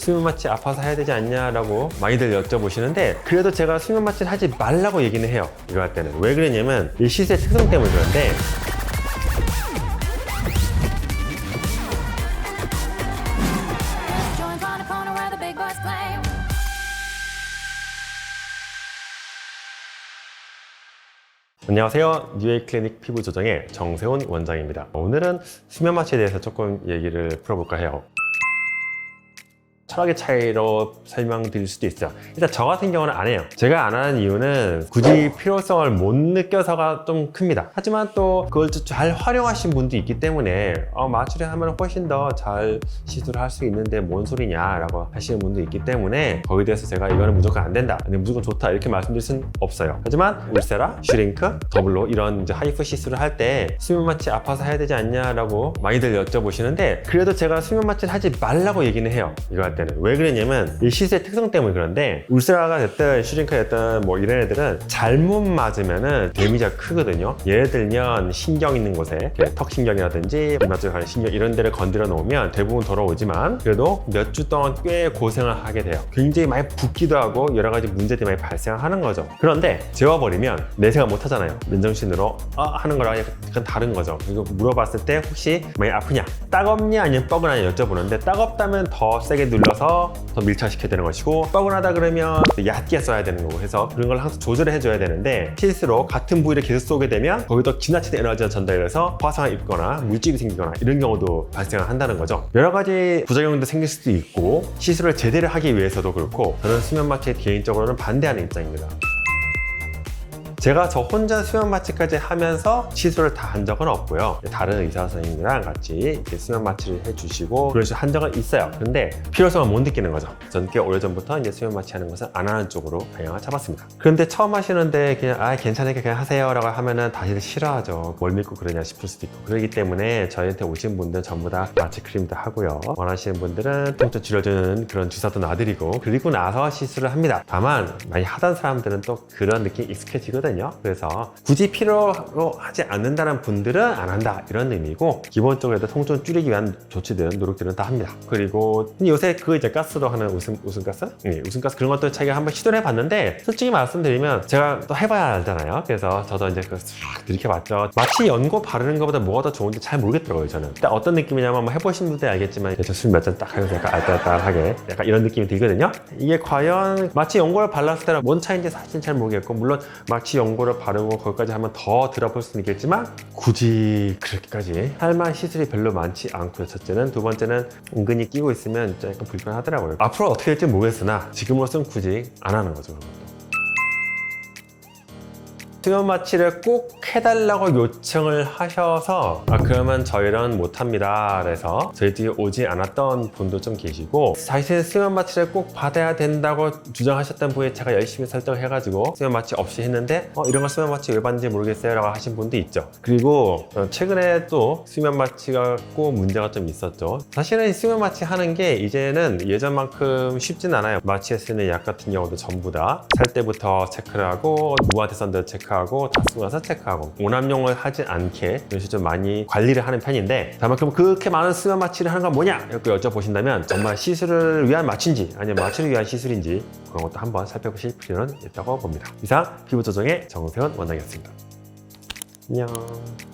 수면 마취 아파서 해야 되지 않냐라고 많이들 여쭤보시는데, 그래도 제가 수면 마취를 하지 말라고 얘기는 해요. 이거 할 때는. 왜 그러냐면 이 시술의 특성 때문에 그런데, 안녕하세요. 뉴에이 클리닉 피부 조정의 정세훈 원장입니다. 오늘은 수면 마취에 대해서 조금 얘기를 풀어볼까 해요. 철학의 차이로 설명드릴 수도 있어요. 일단 저 같은 경우는 안 해요. 제가 안 하는 이유는 굳이 필요성을 못 느껴서가 좀 큽니다. 하지만 또 그걸 잘 활용하신 분도 있기 때문에 마취를 하면 훨씬 더 잘 시술을 할 수 있는데 뭔 소리냐 라고 하시는 분도 있기 때문에, 거기에 대해서 제가 이거는 무조건 안 된다, 아니면 무조건 좋다 이렇게 말씀드릴 수는 없어요. 하지만 울세라, 슈링크, 더블로 이런 이제 하이프 시술을 할 때 수면 마취 아파서 해야 되지 않냐라고 많이들 여쭤보시는데, 그래도 제가 수면 마취를 하지 말라고 얘기는 해요. 이거 할 때는. 왜 그러냐면 이 시술의 특성 때문에 그런데, 울세라가 됐든 슈링크가 됐든 뭐 이런 애들은 잘못 맞으면은 데미지가 크거든요. 예를 들면 신경 있는 곳에 턱신경이라든지 이마쪽에 가는 신경 이런 데를 건드려 놓으면 대부분 돌아오지만, 그래도 몇 주 동안 꽤 고생을 하게 돼요. 굉장히 많이 붓기도 하고 여러 가지 문제들이 많이 발생하는 거죠. 그런데 재워버리면 내세가 못 하잖아요. 맨정신으로 하는 거랑 약간 다른 거죠. 그리고 물어봤을 때 혹시 많이 아프냐, 따갑냐 아니면 뻐근하냐 여쭤보는데, 따갑다면 더 세게 눌러서 더 밀착시켜야 되는 것이고, 뻐근하다 그러면 얕게 써야 되는 거고 해서 그런 걸 항상 조절을 해줘야 되는데, 실수로 같은 부위를 계속 쏘게 되면 거기도 지나치게 에너지가 전달돼서 화상을 입거나 물집이 생기거나 이런 경우도 발생을 한다는 거죠. 여러 가지 부작용도 생길 수도 있고, 시술을 제대로 하기 위해서도 그렇고, 저는 수면 마취에 개인적으로는 반대하는 입장입니다. 제가 저 혼자 수면 마취까지 하면서 시술을 다 한 적은 없고요. 다른 의사 선생님이랑 같이 이렇게 수면 마취를 해주시고 그런 식으로 한 적은 있어요. 근데 필요성을 못 느끼는 거죠. 전 꽤 오래전부터 이제 수면 마취하는 것은 안 하는 쪽으로 방향을 잡았습니다. 그런데 처음 하시는데 그냥 괜찮으니까 그냥 하세요 라고 하면은 다들 싫어하죠. 뭘 믿고 그러냐 싶을 수도 있고. 그렇기 때문에 저희한테 오신 분들 전부 다 마취 크림도 하고요. 원하시는 분들은 통증 줄여주는 그런 주사도 놔드리고, 그리고 나서 시술을 합니다. 다만 많이 하던 사람들은 또 그런 느낌이 익숙해지거든요. 그래서 굳이 필요로 하지 않는다는 분들은 안 한다 이런 의미고, 기본적으로 통증을 줄이기 위한 조치들은 노력들은 다 합니다. 그리고 요새 그 이제 가스로 하는 웃음가스? 네, 웃음가스 그런 것도 자기가 한번 시도를 해봤는데, 솔직히 말씀드리면 제가 또 해봐야 알잖아요. 그래서 저도 이제 싹 들이켜봤죠. 마취 연고 바르는 것보다 뭐가 더 좋은지 잘 모르겠더라고요. 저는 일단 어떤 느낌이냐면, 해보신 분들 알겠지만 저 술 몇 잔 딱 하면서 약간 알딸딸하게 약간 이런 느낌이 들거든요. 이게 과연 마취 연고를 발랐을 때랑 뭔 차이인지 사실 잘 모르겠고, 물론 마취 연고를 바르고 거기까지 하면 더 들어볼 수는 있겠지만 굳이 그렇게까지 할 만한 시술이 별로 많지 않고요. 첫째는. 두 번째는 은근히 끼고 있으면 약간 불편하더라고요. 앞으로 어떻게 될지 모르겠으나 지금으로서는 굳이 안 하는 거죠. 수면 마취를 꼭 해달라고 요청을 하셔서 그러면 저희는 못합니다 그래서 저희 뒤에 오지 않았던 분도 좀 계시고, 사실 수면 마취를 꼭 받아야 된다고 주장하셨던 분이 제가 열심히 설득해가지고 수면 마취 없이 했는데 이런 거 수면 마취 왜 받는지 모르겠어요 라고 하신 분도 있죠. 그리고 최근에 또 수면 마취가 꼭 문제가 좀 있었죠. 사실은 수면 마취 하는 게 이제는 예전만큼 쉽진 않아요. 마취에 쓰는 약 같은 경우도 전부 다 살 때부터 체크를 하고, 무아대선도 체크하고, 다 쓰고 나서 체크하고, 오남용을 하지 않게 이런 식으로 좀 많이 관리를 하는 편인데, 다만 그럼 그렇게 많은 수면 마취를 하는 건 뭐냐 이렇게 여쭤보신다면, 정말 시술을 위한 마취인지 아니면 마취를 위한 시술인지 그런 것도 한번 살펴보실 필요는 있다고 봅니다. 이상 피부 조정의 정세훈 원장이었습니다. 안녕.